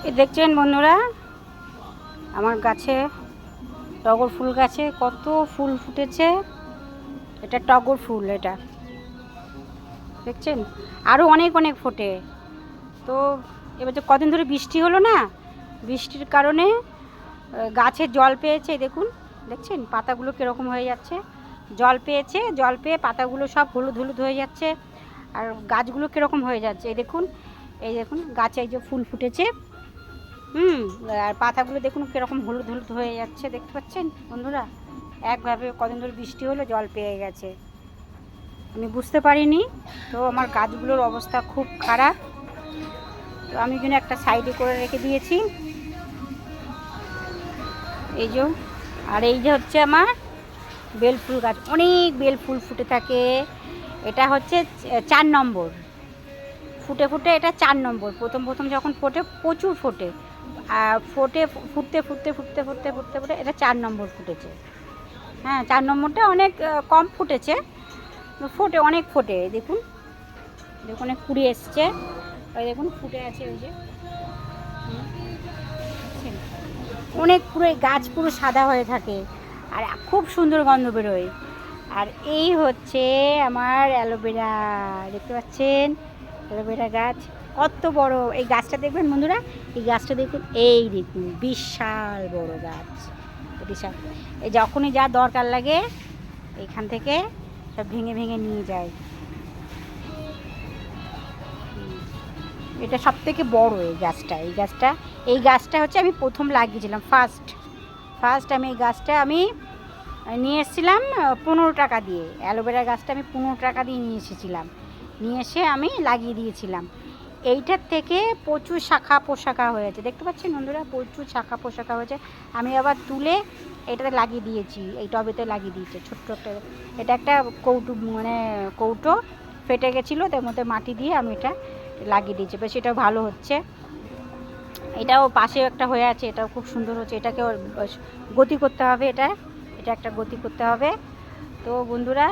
এই দেখছেন বন্ধুরা, আমার গাছে টগর ফুল গাছে কত ফুল ফুটেছে। এটা টগর ফুল, এটা দেখছেন আরও অনেক অনেক ফোটে। তো এবার যে কদিন ধরে বৃষ্টি হলো না, বৃষ্টির কারণে গাছে জল পেয়েছে। দেখুন, দেখছেন পাতাগুলো কীরকম হয়ে যাচ্ছে। জল পেয়েছে, জল পেয়ে পাতাগুলো সব হলুদ হলুদ হয়ে যাচ্ছে, আর গাছগুলো কীরকম হয়ে যাচ্ছে। এই দেখুন গাছে এই যে ফুল ফুটেছে, আর পাতাগুলো দেখুন কীরকম হলুদ হলুদ হয়ে যাচ্ছে। দেখতে পাচ্ছেন বন্ধুরা, একভাবে কদিন ধরে বৃষ্টি হলো জল পেয়ে গেছে। আমি বুঝতে পারিনি, তো আমার গাছগুলোর অবস্থা খুব খারাপ। তো আমি জন্য একটা সাইডে করে রেখে দিয়েছি এই যে। আর এই যে হচ্ছে আমার বেলফুল গাছ, অনেক বেলফুল ফুটে থাকে। এটা হচ্ছে 4 নম্বর, ফুটে ফুটে এটা 4 নম্বর। প্রথম প্রথম যখন ফোটে প্রচুর ফোটে, ফুটতে ফুটতে ফুটতে ফুটতে ফুটতে ফুটে এটা 4 নম্বর ফুটেছে। হ্যাঁ, 4 নম্বরটা অনেক কম ফুটেছে, ফোটে অনেক ফোটে। দেখুন দেখুন অনেক কুড়ি এসছে, ওই দেখুন ফুটে আছে ওই যে, অনেক পুরো গাছ পুরো সাদা হয়ে থাকে, আর খুব সুন্দর গন্ধ বেরোয়। আর এই হচ্ছে আমার অ্যালোভেরা, দেখতে পাচ্ছেন অ্যালোভেরা গাছ কত বড়। এই গাছটা দেখবেন বন্ধুরা, এই গাছটা দেখুন, এই দেখুন বিশাল বড় গাছ, বিশাল। এই যখনই যা দরকার লাগে এখান থেকে সব ভেঙে ভেঙে নিয়ে যায়। এটা সব থেকে বড় এই গাছটা হচ্ছে আমি প্রথম লাগিয়েছিলাম, ফার্স্ট আমি এই গাছটা নিয়ে এসেছিলাম 15 টাকা দিয়ে। অ্যালোভেরা গাছটা আমি 15 টাকা দিয়ে নিয়ে এসেছিলাম, নিয়ে এসে আমি লাগিয়ে দিয়েছিলাম। এইটার থেকে প্রচুর শাখা পোশাখা হয়েছে, দেখতে পাচ্ছেন বন্ধুরা, প্রচুর শাখা পোশাখা হয়েছে। আমি আবার তুলে এটাতে লাগিয়ে দিয়েছি, এই টবেতে লাগিয়ে দিয়েছি ছোট্ট একটা। এটা একটা কৌটো ফেটে গেছিলো, তার মধ্যে মাটি দিয়ে আমি এটা লাগিয়ে দিয়েছি, বেশ এটাও ভালো হচ্ছে। এটাও পাশেও একটা হয়ে আছে, এটাও খুব সুন্দর হচ্ছে। এটাকে গতি করতে হবে, এটা একটা গতি করতে হবে। তো বন্ধুরা,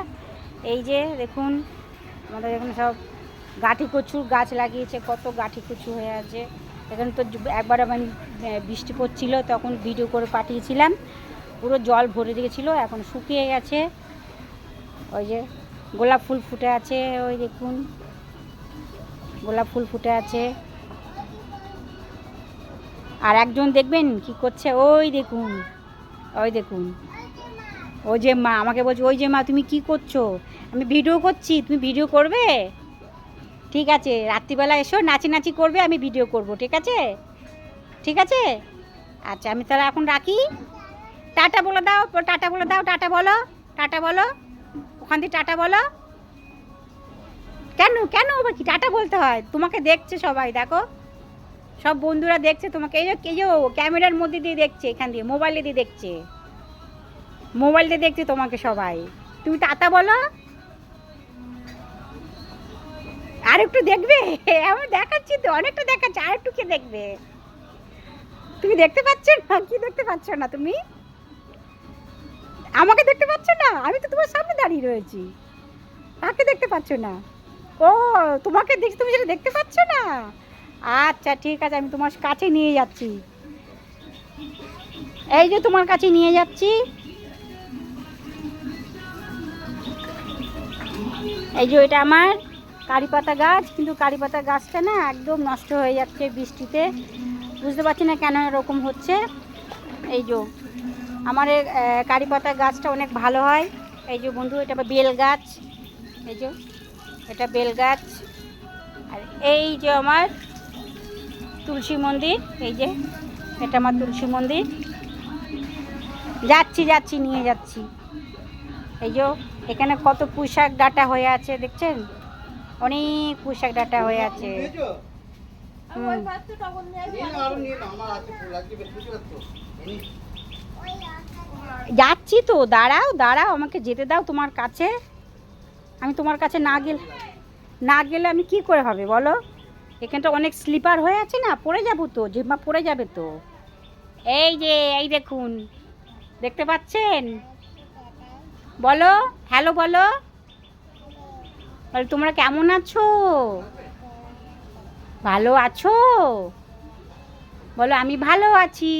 এই যে দেখুন আমাদের এখানে সব গাঁঠি কচুর গাছ লাগিয়েছে, কত গাঁঠি কচু হয়ে আছে। এখানে তো একবার আমি বৃষ্টি পড়ছিল তখন ভিডিও করে পাঠিয়েছিলাম, পুরো জল ভরে দিয়েছিলো, এখন শুকিয়ে গেছে। ওই যে গোলাপ ফুল ফুটে আছে, ওই দেখুন গোলাপ ফুল ফুটে আছে। আর একজন দেখবেন কি করছে, ওই দেখুন ওই যে মা আমাকে বলছে, ওই যে মা তুমি কি করছো? আমি ভিডিও করছি, তুমি ভিডিও করবে? ঠিক আছে, রাত্রিবেলা এসো, নাচি করবে, আমি ভিডিও করব, ঠিক আছে? ঠিক আছে, আচ্ছা আমি তাহলে এখন রাখি। টাটা বলে দাও, টাটা বলে দাও, টাটা বলো ওখান থেকে টাটা বলো। কেন আবার কি টাটা বলতে হয়? তোমাকে দেখছে সবাই, দেখো সব বন্ধুরা দেখছে তোমাকে, এই যে ক্যামেরার মধ্যে দিয়ে দেখছে, এখান দিয়ে মোবাইল দিয়ে দেখছে তোমাকে সবাই। তুমি টাটা বলো, আর একটু দেখবে, আমি দেখাচ্ছি তো, অনেকটা দেখাচ্ছি, আর একটু কে দেখবে? তুমি দেখতে পাচ্ছ না? কি দেখতে পাচ্ছ না? তুমি আমাকে দেখতে পাচ্ছ না? আমি তো তোমার সামনে দাঁড়িয়ে রয়েছি, তাকে দেখতে পাচ্ছ না? ও, তোমাকে দেখছি, তুমি সেটা দেখতে পাচ্ছ না? আচ্ছা ঠিক আছে, আমি তোমার কাছে নিয়ে যাচ্ছি, এই যে তোমার কাছে নিয়ে যাচ্ছি। এই যে এটা আমার কারি পাতা গাছ, কিন্তু কারি পাতা গাছটা না একদম নষ্ট হয়ে যাচ্ছে বৃষ্টিতে, বুঝতে পারছি না কেন এরকম হচ্ছে। এই যে আমার কারি পাতা গাছটা অনেক ভালো হয়। এই যে বন্ধু, এটা বেল গাছ, এই যে এটা বেল গাছ। আর এই যে আমার তুলসী মন্দির, এই যে এটা আমার তুলসী মন্দির, যাচ্ছি নিয়ে যাচ্ছি। এই যে এখানে কত পুঁইশাক ডাঁটা হয়ে আছে, দেখছেন অনেক পুঁইশাক ডাঁটা হয়ে আছে। যাচ্ছি তো, দাঁড়াও আমাকে যেতে দাও তোমার কাছে। আমি তোমার কাছে না গেলে আমি কি করে হবে বলো? এখানটা অনেক স্লিপার হয়ে আছে না, পড়ে যাবো তো, জিম্মা পড়ে যাবে তো। এই দেখুন, দেখতে পাচ্ছেন? বলো হ্যালো, বলো তোমরা কেমন আছো? ভালো আছো? বলো আমি ভালো আছি।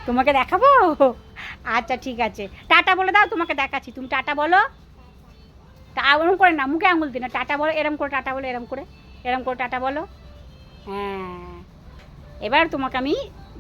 তোমাকে দেখাবো? আচ্ছা ঠিক আছে, টাটা বলে দাও, তোমাকে দেখাচ্ছি, তুমি টাটা বলো। এরম করে না, মুখে আঙুল দিই না, টাটা বলো, এরম করে টাটা বলো, এরম করে টাটা বলো। হ্যাঁ, এবার তোমাকে আমি